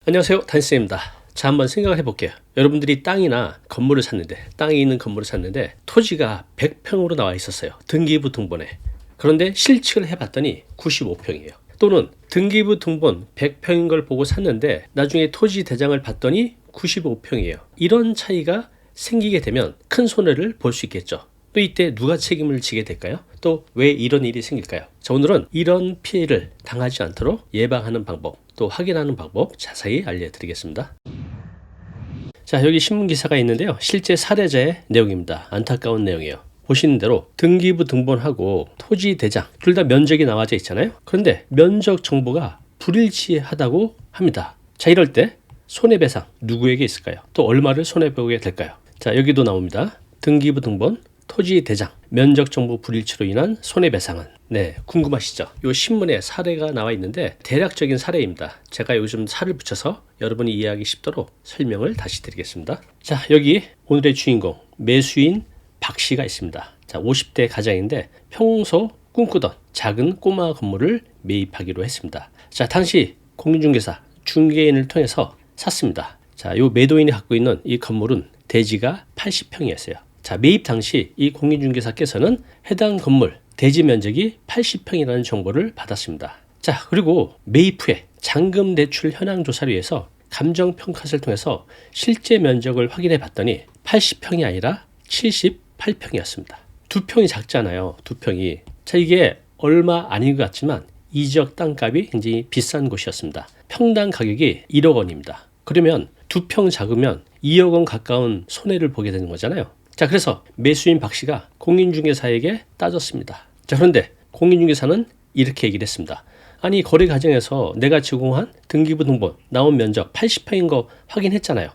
안녕하세요, 단쌤입니다. 자, 한번 생각을 해볼게요. 여러분들이 땅이나 건물을 샀는데, 땅에 있는 건물을 샀는데 토지가 100평으로 나와 있었어요. 등기부 등본에. 그런데 실측을 해봤더니 95평이에요. 또는 등기부 등본 100평인 걸 보고 샀는데 나중에 토지 대장을 봤더니 95평이에요. 이런 차이가 생기게 되면 큰 손해를 볼 수 있겠죠. 또 이때 누가 책임을 지게 될까요? 또 왜 이런 일이 생길까요? 자, 오늘은 이런 피해를 당하지 않도록 예방하는 방법, 또 확인하는 방법 자세히 알려드리겠습니다. 자, 여기 신문 기사가 있는데요. 실제 사례자의 내용입니다. 안타까운 내용이에요. 보시는 대로 등기부 등본하고 토지 대장 둘 다 면적이 나와져 있잖아요. 그런데 면적 정보가 불일치하다고 합니다. 자, 이럴 때 손해배상 누구에게 있을까요? 또 얼마를 손해보게 될까요? 자, 여기도 나옵니다. 등기부 등본 토지 대장 면적 정보 불일치로 인한 손해배상은, 네, 궁금하시죠? 이 신문에 사례가 나와 있는데 대략적인 사례입니다. 제가 요즘 살을 붙여서 여러분이 이해하기 쉽도록 설명을 다시 드리겠습니다. 자, 여기 오늘의 주인공 매수인 박 씨가 있습니다. 자, 50대 가장인데 평소 꿈꾸던 작은 꼬마 건물을 매입하기로 했습니다. 자, 당시 공인중개사 중개인을 통해서 샀습니다. 자, 요 매도인이 갖고 있는 이 건물은 대지가 80평이었어요. 자, 매입 당시 이 공인중개사께서는 해당 건물 대지 면적이 80평이라는 정보를 받았습니다. 자, 그리고 매입 후에 잔금 대출 현황 조사를 위해서 감정평가서를 통해서 실제 면적을 확인해 봤더니 80평이 아니라 78평이었습니다. 2평이 작잖아요. 2평이. 자, 이게 얼마 아닌 것 같지만 이 지역 땅값이 굉장히 비싼 곳이었습니다. 평당 가격이 1억 원입니다. 그러면 2평 작으면 2억 원 가까운 손해를 보게 되는 거잖아요. 자, 그래서 매수인 박 씨가 공인중개사에게 따졌습니다. 자, 그런데 공인중개사는 이렇게 얘기를 했습니다. 아니, 거래 과정에서 내가 제공한 등기부 등본 나온 면적 80평인 거 확인했잖아요.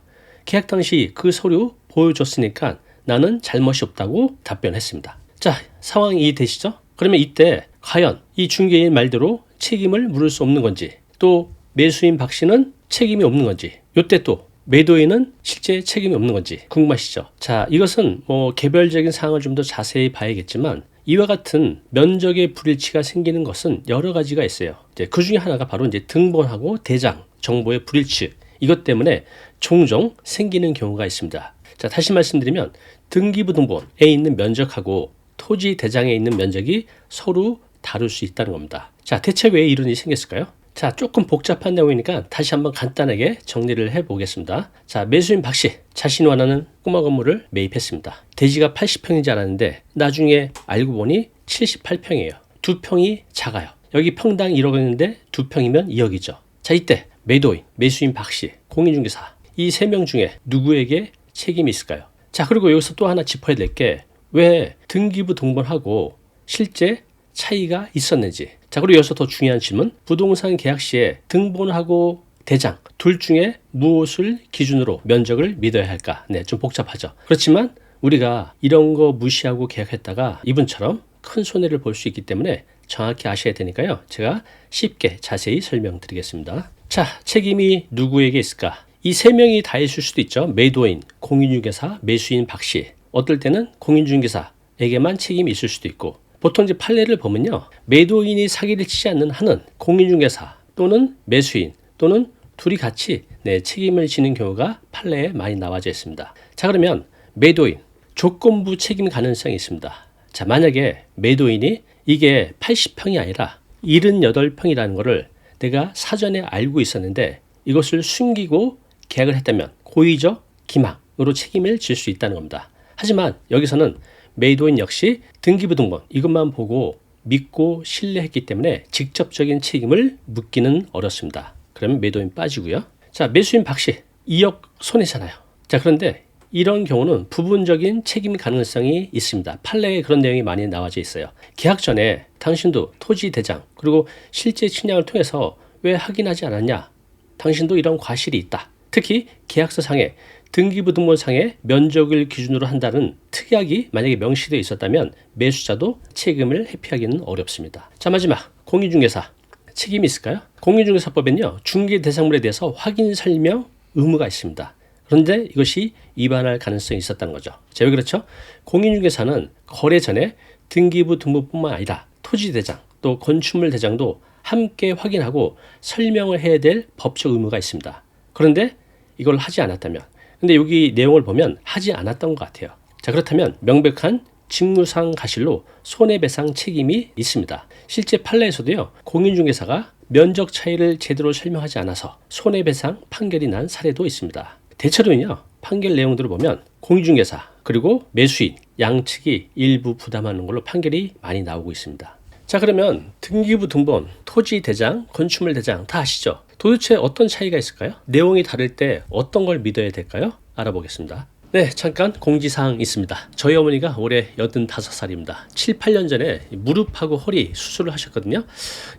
계약 당시 그 서류 보여줬으니까 나는 잘못이 없다고 답변했습니다. 자, 상황이 이해되시죠? 그러면 이때 과연 이 중개인 말대로 책임을 물을 수 없는 건지, 또 매수인 박 씨는 책임이 없는 건지, 이때 또 매도인은 실제 책임이 없는 건지 궁금하시죠? 자, 이것은 개별적인 사항을 좀 더 자세히 봐야겠지만 이와 같은 면적의 불일치가 생기는 것은 여러 가지가 있어요. 이제 그 중에 하나가 바로 이제 등본하고 대장 정보의 불일치, 이것 때문에 종종 생기는 경우가 있습니다. 자, 다시 말씀드리면 등기부 등본에 있는 면적하고 토지 대장에 있는 면적이 서로 다를 수 있다는 겁니다. 자, 대체 왜 이런 일이 생겼을까요? 자, 조금 복잡한 내용이니까 다시 한번 간단하게 정리를 해보겠습니다. 자, 매수인 박 씨, 자신이 원하는 꼬마 건물을 매입했습니다. 대지가 80평이지 않았는데 나중에 알고 보니 78평이에요. 2평이 작아요. 여기 평당 1억 원인데 2평이면 2억이죠. 자, 이때 매도인, 매수인 박 씨, 공인중개사 이 3명 중에 누구에게 책임이 있을까요? 자, 그리고 여기서 또 하나 짚어야 될 게 왜 등기부 등본하고 실제 차이가 있었는지. 자, 그리고 여기서 더 중요한 질문. 부동산 계약 시에 등본하고 대장 둘 중에 무엇을 기준으로 면적을 믿어야 할까? 네, 좀 복잡하죠. 그렇지만 우리가 이런 거 무시하고 계약했다가 이분처럼 큰 손해를 볼 수 있기 때문에 정확히 아셔야 되니까요. 제가 쉽게 자세히 설명드리겠습니다. 자, 책임이 누구에게 있을까? 이 3명이 다 있을 수도 있죠. 매도인, 공인중개사, 매수인 박 씨. 어떨 때는 공인중개사에게만 책임이 있을 수도 있고, 보통 이제 판례를 보면요, 매도인이 사기를 치지 않는 한은 공인중개사 또는 매수인 또는 둘이 같이 책임을 지는 경우가 판례에 많이 나와져 있습니다. 자, 그러면 매도인 조건부 책임 가능성이 있습니다. 자, 만약에 매도인이 이게 80평이 아니라 78평이라는 것을 내가 사전에 알고 있었는데 이것을 숨기고 계약을 했다면 고의적 기망으로 책임을 질 수 있다는 겁니다. 하지만 여기서는 매도인 역시 등기부 등본 이것만 보고 믿고 신뢰했기 때문에 직접적인 책임을 묻기는 어렵습니다. 그러면 매도인 빠지고요. 자, 매수인 박 씨 2억 손해잖아요. 자, 그런데 이런 경우는 부분적인 책임 가능성이 있습니다. 판례에 그런 내용이 많이 나와져 있어요. 계약 전에 당신도 토지 대장 그리고 실제 측량을 통해서 왜 확인하지 않았냐? 당신도 이런 과실이 있다. 특히 계약서 상에 등기부 등본상에 면적을 기준으로 한다는 특약이 만약에 명시되어 있었다면 매수자도 책임을 회피하기는 어렵습니다. 자, 마지막 공인중개사 책임이 있을까요? 공인중개사법에는요, 중개 대상물에 대해서 확인 설명 의무가 있습니다. 그런데 이것이 위반할 가능성이 있었다는 거죠. 자, 왜 그렇죠? 공인중개사는 거래 전에 등기부 등본뿐만 아니라 토지 대장 또 건축물 대장도 함께 확인하고 설명을 해야 될 법적 의무가 있습니다. 그런데 이걸 하지 않았다면, 근데 여기 내용을 보면 하지 않았던 것 같아요. 자, 그렇다면 명백한 직무상 과실로 손해배상 책임이 있습니다. 실제 판례에서도요, 공인중개사가 면적 차이를 제대로 설명하지 않아서 손해배상 판결이 난 사례도 있습니다. 대체로는요, 판결 내용들을 보면 공인중개사 그리고 매수인 양측이 일부 부담하는 걸로 판결이 많이 나오고 있습니다. 자, 그러면 등기부 등본, 토지 대장, 건축물 대장 다 아시죠? 도대체 어떤 차이가 있을까요? 내용이 다를 때 어떤 걸 믿어야 될까요? 알아보겠습니다. 네, 잠깐 공지사항 있습니다. 저희 어머니가 올해 85살입니다. 7, 8년 전에 무릎하고 허리 수술을 하셨거든요.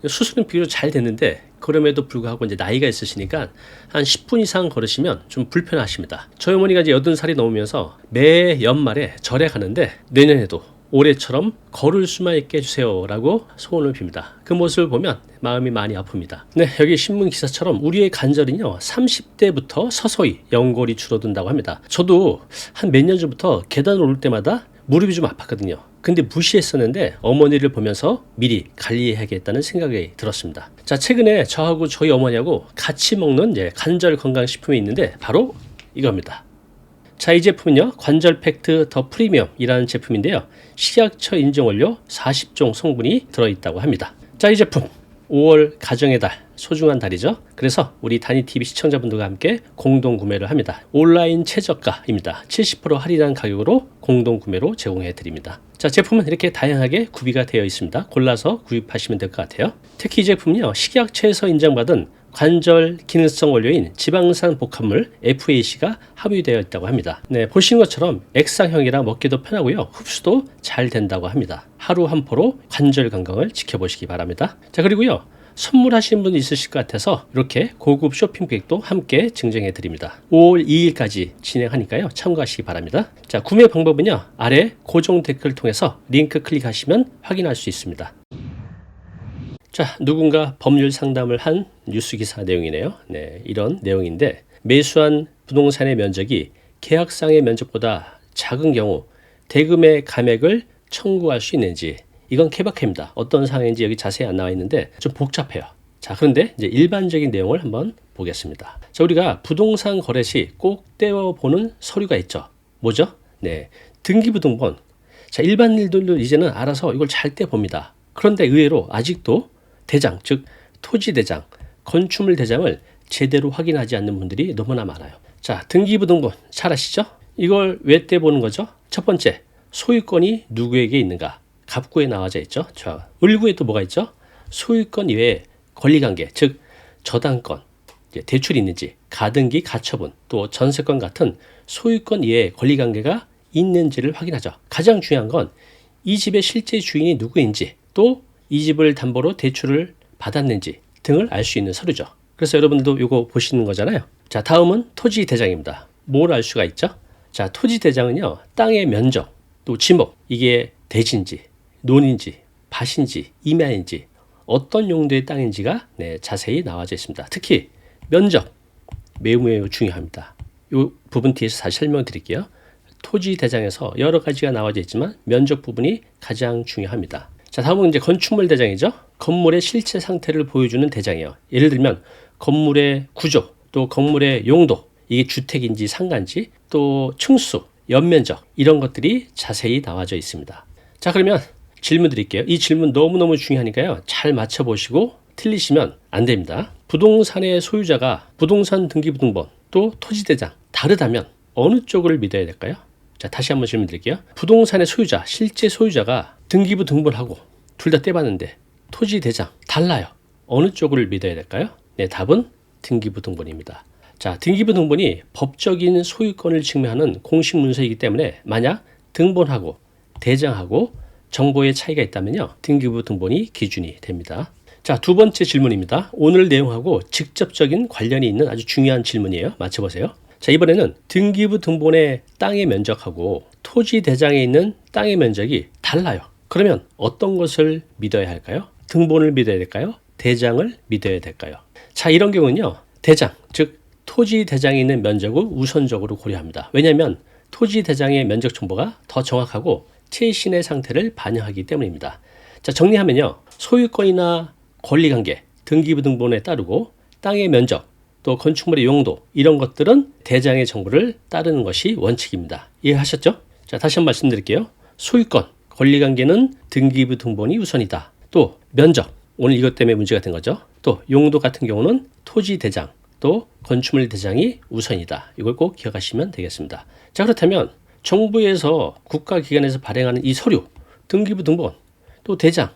수술은 비교적 잘 됐는데 그럼에도 불구하고 이제 나이가 있으시니까 한 10분 이상 걸으시면 좀 불편하십니다. 저희 어머니가 이제 80살이 넘으면서 매 연말에 절에 가는데 내년에도 올해처럼 걸을 수만 있게 해주세요 라고 소원을 빕니다. 그 모습을 보면 마음이 많이 아픕니다. 네, 여기 신문 기사처럼 우리의 관절은요 30대부터 서서히 연골이 줄어든다고 합니다. 저도 한 몇 년 전부터 계단을 오를 때마다 무릎이 좀 아팠거든요. 근데 무시했었는데 어머니를 보면서 미리 관리해야겠다는 생각이 들었습니다. 자, 최근에 저하고 저희 어머니하고 같이 먹는 이제 관절 건강식품이 있는데 바로 이겁니다. 자, 이 제품은요 관절 팩트 더 프리미엄이라는 제품인데요, 식약처 인증 원료 40종 성분이 들어있다고 합니다. 자, 이 제품 5월 가정의 달, 소중한 달이죠. 그래서 우리 다니TV 시청자분들과 함께 공동 구매를 합니다. 온라인 최저가입니다. 70% 할인한 가격으로 공동 구매로 제공해 드립니다. 자, 제품은 이렇게 다양하게 구비가 되어 있습니다. 골라서 구입하시면 될 것 같아요. 특히 이 제품은요 식약처에서 인정받은 관절 기능성 원료인 지방산 복합물 FAC가 함유되어 있다고 합니다. 네, 보시는 것처럼 액상형이라 먹기도 편하고요, 흡수도 잘 된다고 합니다. 하루 한 포로 관절 건강을 지켜보시기 바랍니다. 자, 그리고요 선물하시는 분이 있으실 것 같아서 이렇게 고급 쇼핑백도 함께 증정해 드립니다. 5월 2일까지 진행하니까요 참고하시기 바랍니다. 자, 구매 방법은요 아래 고정 댓글 통해서 링크 클릭하시면 확인할 수 있습니다. 자, 누군가 법률 상담을 한 뉴스 기사 내용이네요. 네, 이런 내용인데 매수한 부동산의 면적이 계약상의 면적보다 작은 경우 대금의 감액을 청구할 수 있는지, 이건 케바케입니다. 어떤 사항인지 여기 자세히 안 나와 있는데 좀 복잡해요. 자, 그런데 이제 일반적인 내용을 한번 보겠습니다. 자, 우리가 부동산 거래 시 꼭 떼어보는 서류가 있죠. 뭐죠? 네, 등기부등본. 자, 일반인들도 이제는 알아서 이걸 잘 떼봅니다. 그런데 의외로 아직도 대장, 즉 토지 대장, 건축물 대장을 제대로 확인하지 않는 분들이 너무나 많아요. 자, 등기부등본 잘 아시죠? 이걸 왜 떼보는 거죠? 첫 번째, 소유권이 누구에게 있는가? 갑구에 나와져 있죠. 자, 을구에 또 뭐가 있죠? 소유권 이외에 권리관계, 즉 저당권, 대출이 있는지, 가등기, 가처분, 또 전세권 같은 소유권 이외에 권리관계가 있는지를 확인하죠. 가장 중요한 건 이 집의 실제 주인이 누구인지, 또 이 집을 담보로 대출을 받았는지 등을 알 수 있는 서류죠. 그래서 여러분들도 이거 보시는 거잖아요. 자, 다음은 토지 대장입니다. 뭘 알 수가 있죠? 자, 토지 대장은요 땅의 면적, 또 지목, 이게 대지인지 논인지 밭인지 임야인지 어떤 용도의 땅인지가 자세히 나와져 있습니다. 특히 면적 매우 중요합니다. 이 부분 뒤에서 다시 설명드릴게요. 토지 대장에서 여러 가지가 나와져 있지만 면적 부분이 가장 중요합니다. 자, 다음은 이제 건축물 대장이죠. 건물의 실제 상태를 보여주는 대장이에요. 예를 들면 건물의 구조, 또 건물의 용도, 이게 주택인지 상가인지, 또 층수, 연면적, 이런 것들이 자세히 나와져 있습니다. 자, 그러면 질문 드릴게요. 이 질문 너무너무 중요하니까요 잘 맞춰보시고 틀리시면 안 됩니다. 부동산의 소유자가 부동산 등기부등본 또 토지대장 다르다면 어느 쪽을 믿어야 될까요? 자, 다시 한번 질문 드릴게요. 부동산의 소유자, 실제 소유자가 등기부등본하고 둘 다 떼봤는데 토지대장 달라요. 어느 쪽을 믿어야 될까요? 네, 답은 등기부등본입니다. 자, 등기부등본이 법적인 소유권을 증명하는 공식 문서이기 때문에 만약 등본하고 대장하고 정보의 차이가 있다면요 등기부등본이 기준이 됩니다. 자, 두 번째 질문입니다. 오늘 내용하고 직접적인 관련이 있는 아주 중요한 질문이에요. 맞춰보세요. 자, 이번에는 등기부등본의 땅의 면적하고 토지 대장에 있는 땅의 면적이 달라요. 그러면 어떤 것을 믿어야 할까요? 등본을 믿어야 될까요? 대장을 믿어야 될까요? 자, 이런 경우는요 대장, 즉 토지 대장에 있는 면적을 우선적으로 고려합니다. 왜냐하면 토지 대장의 면적 정보가 더 정확하고 최신의 상태를 반영하기 때문입니다. 자, 정리하면요 소유권이나 권리관계, 등기부등본에 따르고 땅의 면적, 또 건축물의 용도 이런 것들은 대장의 정보를 따르는 것이 원칙입니다. 이해하셨죠? 자, 다시 한번 말씀드릴게요. 소유권, 권리관계는 등기부 등본이 우선이다. 또 면적, 오늘 이것 때문에 문제가 된 거죠. 또 용도 같은 경우는 토지 대장, 또 건축물 대장이 우선이다. 이걸 꼭 기억하시면 되겠습니다. 자, 그렇다면 정부에서 국가기관에서 발행하는 이 서류, 등기부 등본, 또 대장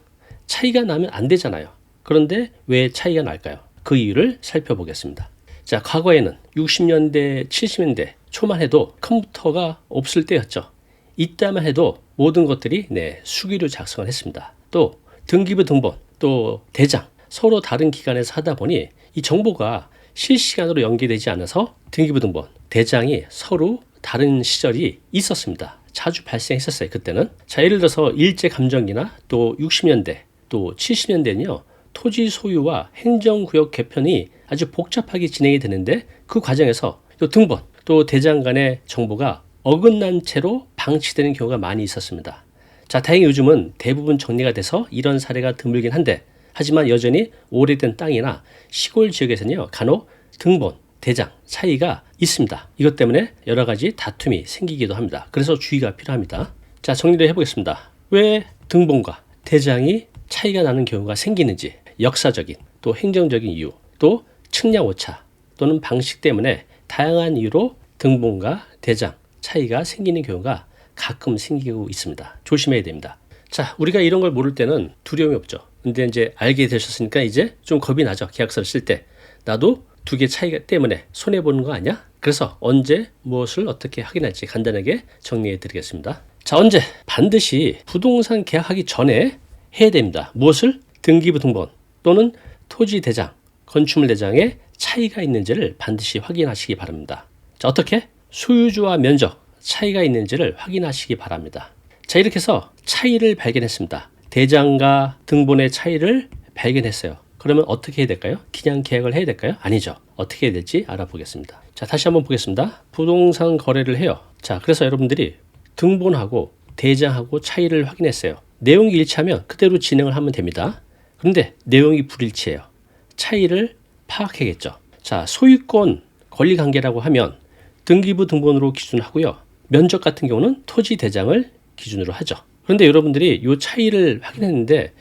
차이가 나면 안 되잖아요. 그런데 왜 차이가 날까요? 그 이유를 살펴보겠습니다. 자, 과거에는 60년대, 70년대 초만 해도 컴퓨터가 없을 때였죠. 이때만 해도 모든 것들이 수기로 작성을 했습니다. 또 등기부 등본, 또 대장 서로 다른 기관에서 하다 보니 이 정보가 실시간으로 연계되지 않아서 등기부 등본, 대장이 서로 다른 시절이 있었습니다. 자주 발생했었어요. 그때는. 자, 예를 들어서 일제감정기나 또 60년대, 또 70년대는요. 토지 소유와 행정구역 개편이 아주 복잡하게 진행이 되는데 그 과정에서 또 등본, 또 대장 간의 정보가 어긋난 채로 방치되는 경우가 많이 있었습니다. 자, 다행히 요즘은 대부분 정리가 돼서 이런 사례가 드물긴 한데 하지만 여전히 오래된 땅이나 시골 지역에서는요. 간혹 등본, 대장 차이가 있습니다. 이것 때문에 여러 가지 다툼이 생기기도 합니다. 그래서 주의가 필요합니다. 자, 정리를 해보겠습니다. 왜 등본과 대장이 차이가 나는 경우가 생기는지 역사적인 또 행정적인 이유 또 측량 오차 또는 방식 때문에 다양한 이유로 등본과 대장 차이가 생기는 경우가 가끔 생기고 있습니다. 조심해야 됩니다. 자, 우리가 이런 걸 모를 때는 두려움이 없죠. 근데 이제 알게 되셨으니까 이제 좀 겁이 나죠. 계약서를 쓸 때 나도 두 개 차이가 때문에 손해보는 거 아니야? 그래서 언제 무엇을 어떻게 확인할지 간단하게 정리해 드리겠습니다. 자, 언제? 반드시 부동산 계약하기 전에 해야 됩니다. 무엇을? 등기부 등본 또는 토지 대장, 건축물 대장에 차이가 있는지를 반드시 확인하시기 바랍니다. 자, 어떻게? 소유주와 면적 차이가 있는지를 확인하시기 바랍니다. 자, 이렇게 해서 차이를 발견했습니다. 대장과 등본의 차이를 발견했어요. 그러면 어떻게 해야 될까요? 그냥 계약을 해야 될까요? 아니죠. 어떻게 해야 될지 알아보겠습니다. 자, 다시 한번 보겠습니다. 부동산 거래를 해요. 자, 그래서 여러분들이 등본하고 대장하고 차이를 확인했어요. 내용이 일치하면 그대로 진행을 하면 됩니다. 그런데 내용이 불일치해요. 차이를 파악해야겠죠. 자, 소유권 권리관계라고 하면 등기부 등본으로 기준하고요. 면적 같은 경우는 토지 대장을 기준으로 하죠. 그런데 여러분들이 이 차이를 확인했는데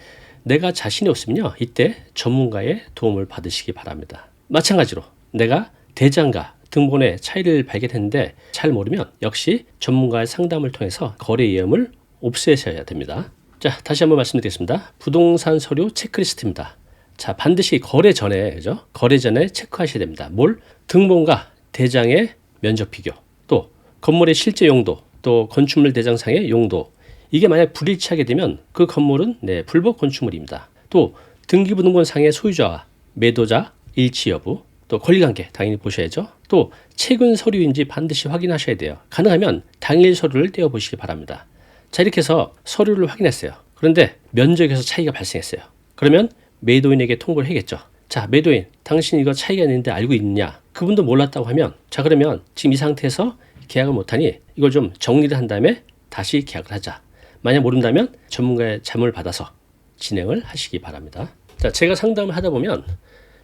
내가 자신이 없으면요. 이때 전문가의 도움을 받으시기 바랍니다. 마찬가지로 내가 대장과 등본의 차이를 발견했는데 잘 모르면 역시 전문가의 상담을 통해서 거래 위험을 없애셔야 됩니다. 자, 다시 한번 말씀드리겠습니다. 부동산 서류 체크리스트입니다. 자, 반드시 거래 전에, 그죠? 거래 전에 체크하셔야 됩니다. 뭘? 등본과 대장의 면적 비교, 또 건물의 실제 용도, 또 건축물 대장상의 용도. 이게 만약 불일치하게 되면 그 건물은 불법 건축물입니다. 또 등기부 등본상의 소유자와 매도자 일치 여부, 또 권리관계 당연히 보셔야죠. 또 최근 서류인지 반드시 확인하셔야 돼요. 가능하면 당일 서류를 떼어보시기 바랍니다. 자, 이렇게 해서 서류를 확인했어요. 그런데 면적에서 차이가 발생했어요. 그러면 매도인에게 통보를 해야겠죠. 자, 매도인, 당신 이거 차이가 있는데 알고 있느냐? 그분도 몰랐다고 하면 자, 그러면 지금 이 상태에서 계약을 못하니 이걸 좀 정리를 한 다음에 다시 계약을 하자. 만약 모른다면 전문가의 자문을 받아서 진행을 하시기 바랍니다. 자, 제가 상담을 하다 보면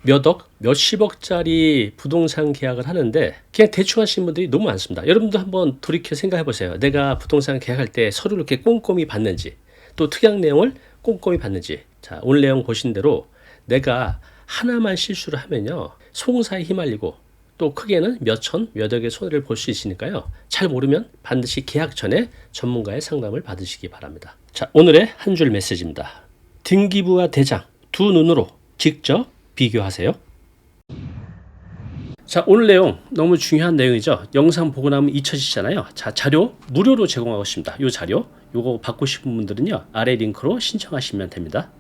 몇 억, 몇십억짜리 부동산 계약을 하는데 그냥 대충 하시는 분들이 너무 많습니다. 여러분도 한번 돌이켜 생각해 보세요. 내가 부동산 계약할 때 서류를 이렇게 꼼꼼히 봤는지 또 특약 내용을 꼼꼼히 봤는지. 자, 오늘 내용 보신 대로 내가 하나만 실수를 하면요. 송사에 휘말리고 또 크게는 몇 천, 몇 억의 손해를 볼 수 있으니까요. 잘 모르면 반드시 계약 전에 전문가의 상담을 받으시기 바랍니다. 자, 오늘의 한 줄 메시지입니다. 등기부와 대장 두 눈으로 직접 비교하세요. 자, 오늘 내용 너무 중요한 내용이죠. 영상 보고 나면 잊혀지잖아요. 자, 자료 무료로 제공하고 있습니다. 이 자료, 요거 받고 싶은 분들은요. 아래 링크로 신청하시면 됩니다.